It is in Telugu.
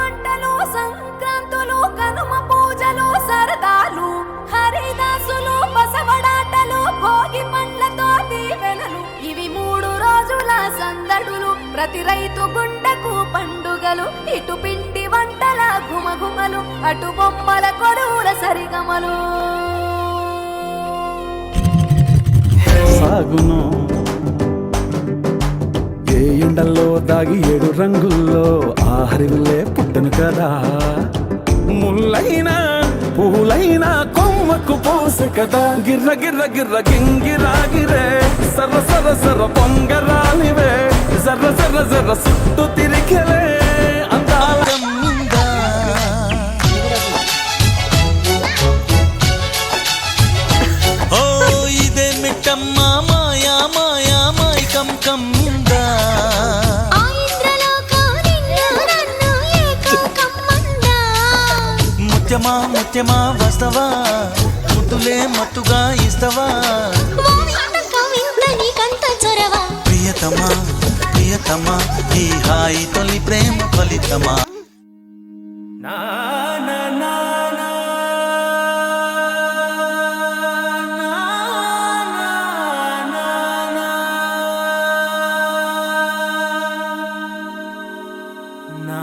పంటలు సంక్రాంతులు కనుమ పూజలు సరదాలు హరిదాసులు బసవడాటలు భోగి పండ్లతో దీవెనలు ఇవి 3 రోజుల సందడులు ప్రతి రైతు గుండెకు పండుగలు ఇటు పిండి వంటల గుమగుమలు అటు బొమ్మల కొడువుల సరిగమలు సాగును ఏ ఎండల్లో దాగి 7 రంగుల్లో ఆ హరివిల్లే పుట్టను కదా ముల్లైనా పూలైనా కొమ్మకు పోసె కదా గిర్ర గిర్ర గిర్ర గింగిరాగిరే సర్ర సర్ర సర్ర పొంగరాలివే జర్ర జర్ర జర్ర సుట్టు తిరిగలే అందాల ఓ ఇదే మిట్టమ్మ మాయా మాయా మాయకం కమ్ముందా ముత్యమా ముత్యమా వస్తవా ముద్దులే మత్తుగా ఇస్తవా ప్రియతమా ప్రియతమా ఈ హాయి తొలి ప్రేమ ఫలితమా నా నా నా నా నా